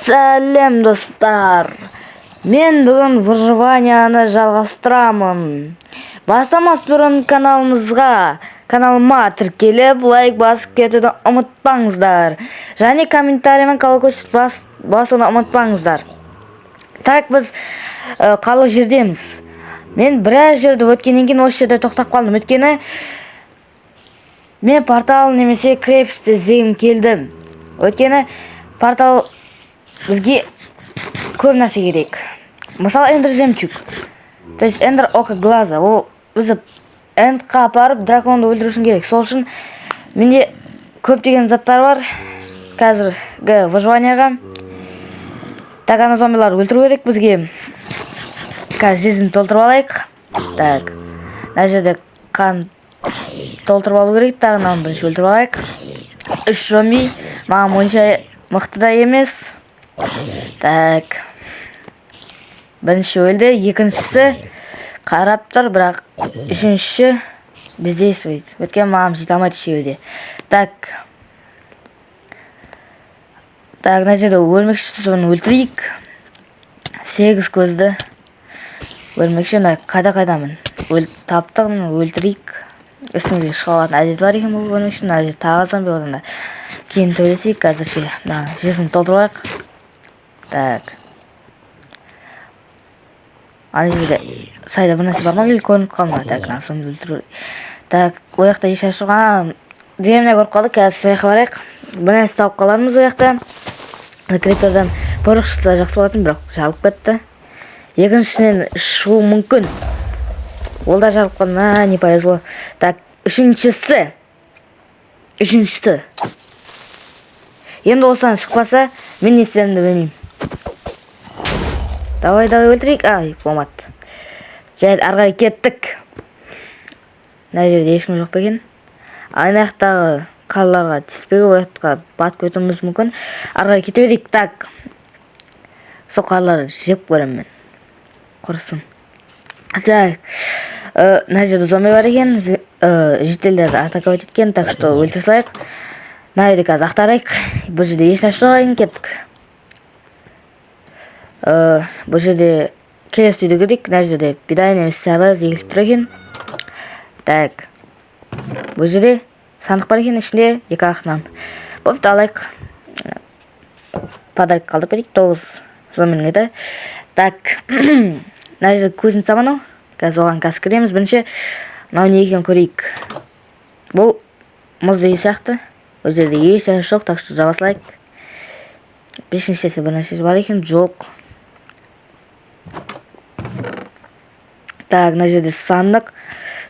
Сәлем достар. Мен бүгін выживанияны жалғастырамын. Бастамас бұрын каналыма тіркеліп, лайк басып кетуді ұмытпаңыздар. Және комментариймен колокольчик басуды ұмытпаңыздар. Так, біз қалы жердеміз. Мен біраз жерді өткеннен кейін осы жерде тоқтап қалдым. Өткені мен портал немесе крепості іздегім келдім. Өткені портал бізге көп нәрсе керек. Мысалы, эндер жемчуг. То есть эндер око глаза. Ол бізді эндқа апарып драконды өлтіру үшін керек. Сол үшін менде көптеген заттар бар. Қазіргі выживанияға. Так, ана зомбиларды өлтіру керек бізге. Қазір жезін толтырып алайық. Так, мына жерде қан толтырып алу керек. Так, мынаны бірінші өлтіріп алайық. 3 зомби. Маған ойынша мықты да емес. Так, бірінші өлді, екіншісі қарап тұр, бірақ үшіншісі бездействует. Өткен маған жете алмайды үшеуі де. Так, мына жерде өлмекшісін өлтірейік. 8 көзді өлмекші, қайда-қайдамын. Таптық, өлтірейік. Үстіңізге шығалатын әдет бар екен бұл өлмекші. Мына жерде тағы зомби одан да кейін төлесейік. Қазірше жесін толтырайық. Так, ана жерде сайда бір нәрсе бар ма, көрініп қалма. Так, соны өлтіру. Так, ояқта еш ашуға дегенімде көріп қалдық. Қазір сояққа барайық. Бір нәрсе тауып қалармыз ояқта. Креперден порық шықса жақсы болатын, бірақ жарылып кетті. Екіншісінен шығу мүмкін. Ол да жарылып қалды. Не повезло. Так, үшіншісі. Енді осыдан шықпаса, мен не істерімді білмеймін. Давай өлтірейік. Ай, болмады. Жайды арғай кеттік. Мына жерде ешкім жоқ бекен. Айнаяқтағы қарларға тиіспеге ояқтыға батып кетуіміз мүмкін. Арғай кетіп едік. Так, сол қарларды жеп көремін мен. Құрысын. Так, мына жерде зомби бар екен. Жителдерді атаковать еткен. Так что өлтіре салайық. Мына жерде қазір ақтарайық. Бұл жерде еш нәрсе жоқ екен, кеттік. Бұл жерде келесі үйді көрейік. Мына жерде бидай немесе сәбіз егіліп тұр екен. Так, бұл жерде сандық бар екен, ішінде 2 ақ нан. Бопты, алайық. Подарок қалдырып берейік. 9 зомбиның еді. Так, мына жерде көзін саману. Қазір оған қазір кіреміз. Бірінші мынау не екен көрейік. Бұл мұзды үй сияқты. Бұл жерде еш нәрсе жоқ, так что жаба салайық. Бесіншісі бір нәрсе бар екен, жоқ. Так, мына жерде сандық.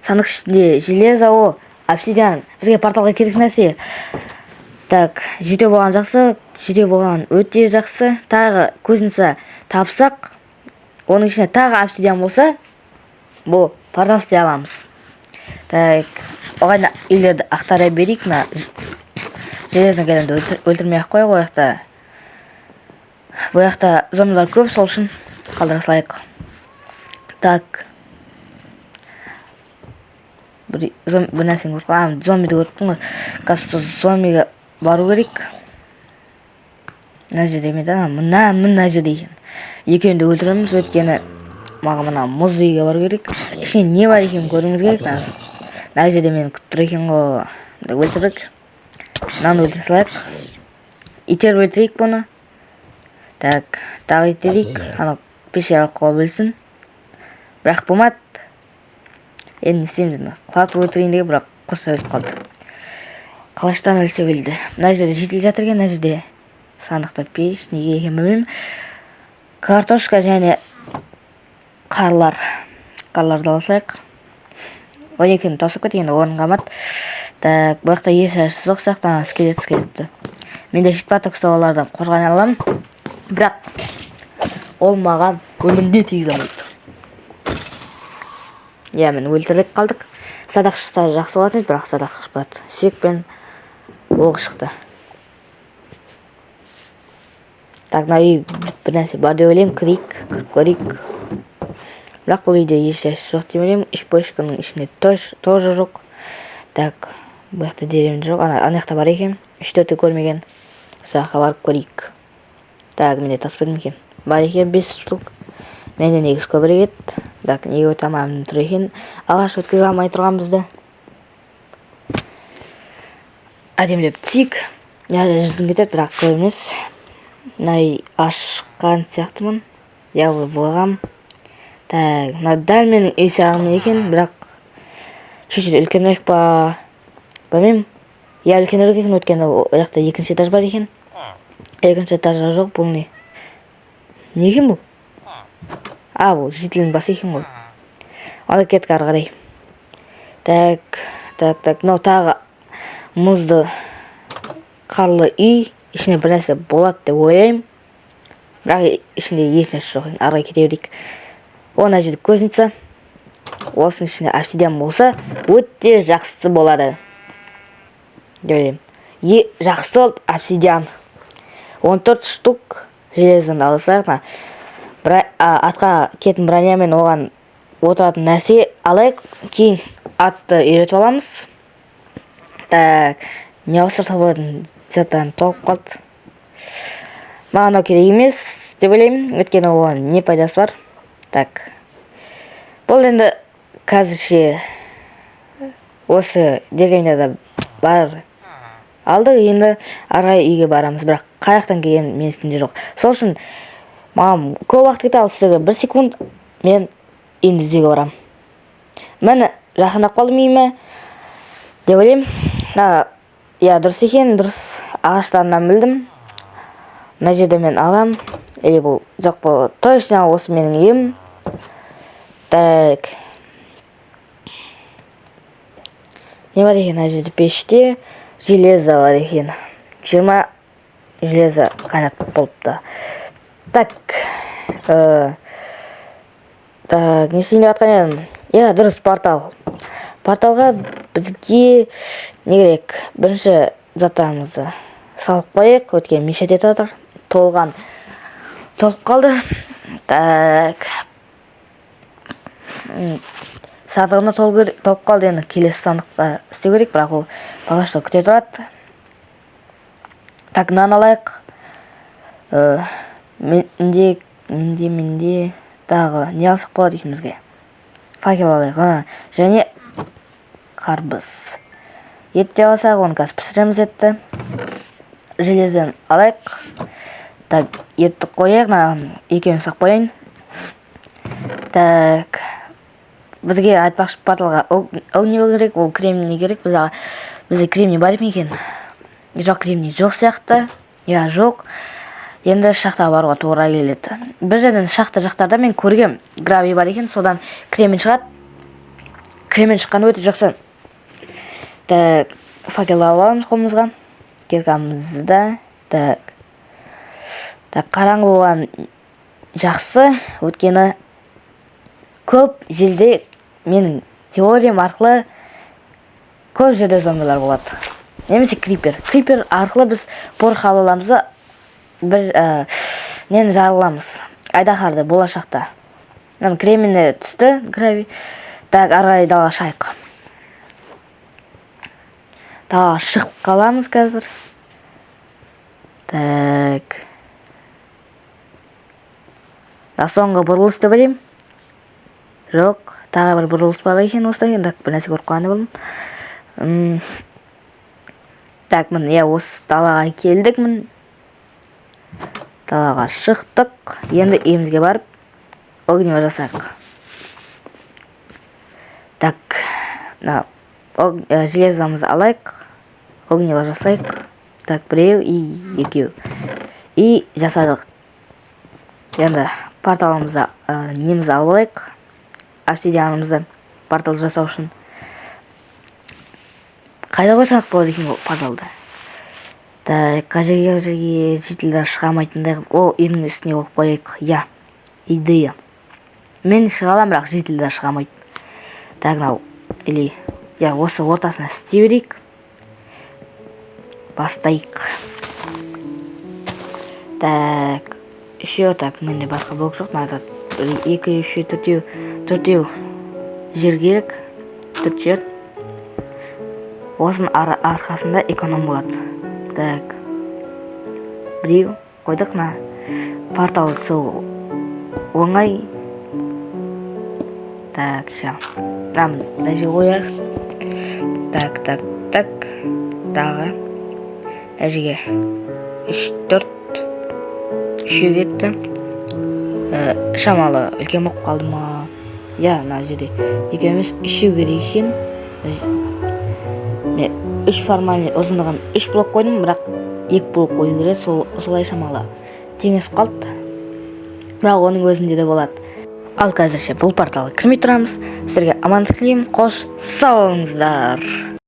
Сандық ішінде железо, обсидиан. Бізге порталға керек нәрсе. Так, жете болған жақсы, жете болған өте жақсы. Тағы көзінсі тапсақ, оның ішіне тағы обсидиан болса, бұл портал істей аламыз. Так, оған үйлерді ақтара берейік. Желездің кәлемді өлтірмей ақ қойық ояқта. Бұл жақта зомбилар көп, сол үшін қалдыра салайық. Так, бір нәрсені көріп қалам. Зомбиді көріптің ғой. Қазір зомбиге бару керек. Мына жерде ме да? Мына жерде екен. Екеуінде өлтіреміз, өткені маған мына мұз үйге бару керек. Ішіне не бар екен көруіміз керек. Мына жерде мені күттір екен ғой. Өлтірдік. Мынаны өлтіре салайық. Итер өлтірейік бұны. Так, тағы итерейік. Ана пешер қоға бөлсін. Бірақ болмады. Енді істеймін. Құлатып өлтірейін деген, бірақ құрса өліп қалды. Қалаштан өлсе өлді. Мына жерде жетіл жатыр екен. Мына жерде сандықта пеш. Неге екен білмеймін. Картошка және қарларды алсайық. 12-ні тосып кеткен, орын қамат. Так, бұл жақта еш нәрсе жоқ сияқты, скелетті. Менде шитпаток ұстауалардан қорған аламын. Бірақ ол маған өлімде тегіз алмайды. Мен өлтіріп қалдық. Садақ шықса жақсы болатын еді, бірақ садақ шықпады. Сүйекпен оғы шықты. Так, мына үй бір нәрсе бар деп ойлаймын. Кіріп көрейік. Бірақ бұл үйде еш нәрсе жоқ деп ойлаймын. 3 бочканың ішінде тоже жоқ. Так, бұл жақта деревня жоқ. Ана жақта бар екен. 3-4-ті көрмеген. Сояққа барып көрейік. Так, менде тас бар ма екен? Бар екен 5 штук. Менде негіз көбірек еді. Так, неге тамамын тұр екен. Ағаш өткізе алмай тұрғанбызды. Әдемілеп тик. Жүзін кетеді, бірақ көрмес. Най ашқан сияқтымын. Яғыр болғам. Так, дәл менің үй сағымын екен, бірақ шешет үлкенірек па. Білмеймін. Я үлкенірек екен, өткенде жақта екінші этаж бар екен. Екінші этажға жоқ, бұл не? Не екен бұл? Бұл жителдің басы екен ғой. Оны кеткі ары қарай. Так, мынау тағы мұзды қарлы үй. Ішіне бір нәрсе болады деп ойлаймын. Бірақ ішінде еш нәрсе жоқ. Ары кете берейік. Оны жерде көзінше. Осының ішінде обсидиан болса, өте жақсы болады. Деп ойлаймын. Жақсы болды обсидиан. 14 штук железін алысақ. Атқа кетін бронямен оған отыратын нәрсе алайық. Кейін атты үйретіп аламыз. Так, не осырса болатын заттан толып қалды. Маған керек емес деп ойлаймын. Өйткені оған не пайдасы бар. Так. Бұл енді қазірше осы деревняда да бар. Алды, енді арғай үйге барамыз. Бірақ қаяқтан келген мен есімде жоқ. Сол үшін маған көп уақыт кетті, ал сізге 1 секунд мен үйімді іздеуге барам. Мені жақындап қалдым үйіме деп ойлаймын. Дұрыс екен, дұрыс ағаштарынан білдім. Мына жерде мен алам. Бұл жоқ бұл. Точно осы менің үйім. Так. Не бар екен, мына жерде пеште железо бар екен. 20 железо қайнат болыпты. Так. Так, не істейін деп атқан едім? Дұрыс, портал. Порталға бізге не керек? Бірінші заттарымызды салып қойық. Өткен мешет етіп отыр. Толып қалды. Так. Сандығына толып қалды. Енді келесі сандықта істеу керек, бірақ ол бағашта күте тұрады. Так, нан алайық. Менде тағы не алсақ болады екенімізге? Факел алайық. Және қарбыз. Етті аласақ, оны қазір пісіреміз етті. Железен алайық. Так, етті қойайық. Екеуін сақ қойайын. Так. Бізге айтпақшы порталға огнево керек, ол кремний керек. Бізде кремний бар екен. Жоқ, кремний жоқ сияқты. Жоқ. Енді шахтаға баруға тура келеді. Бір жерден шахта жақтарда мен көргем. Гравий бар екен, содан кремень шығады. Кремень шыққан өте жақсы. Так, факел аламыз қолымызға. Киркамызда. Так, қараңғы болған жақсы. Өткені көп жерде менің теориям арқылы көп жерде зомбилар болады. Немесе крипер. Крипер арқылы біз порох аламыз. Бір нені жарыламыз. Айдаһарды болашақта. Кремені түсті, гравий. Так, арғай далға шайық. Далға шығып қаламыз қазір. Так. Соңғы бұрылыс деп білем. Жоқ, тағы бір бұрылыс бар екен осыдан. Так, бір нәрсе көріп қалғаны болдым. Так, осы далаға келдік. Далаға шықтық. Енді үйімізге барып огнево жасайық. Так, железамызды алайық. Огнево жасайық. Так, біреу и екеу. И жасадық. Енді порталымызды немізді алып алайық. Обсидианымызды портал жасау үшін. Қайда қойсақ болады екен ол порталды? Так, қажеге жителер шығамайтындай. Ол үйдің үстіне қойып қойайық. Идея. Мен шыға аламын, бірақ жителер шығамайды. Так, осы ортасына істей берейік. Бастайық. Так, менде басқа блок жоқ. 2, 3, 4 жер керек. 4 жер. Осының арқасында эконом болады. Так. Біреу қойдық. портал түсу оңай. Так, ща. Мына жерге қояйық. Так. Дағы. Мына жерге 3-4 үшеу кетті. Шамалы үлкен болып қалды ма? Я, мына жерде екеуміз үшеу керек екен. Мен 3 формальный ұзындығын 3 блок қойдым, бірақ 2 блок қою керек, солай шамалы теңес қалды. Бірақ оның өзінде де болады. Ал қазірше бұл порталға кірмей тұрамыз. Сіздерге амандық тілеймін. Қош сау болыңыздар.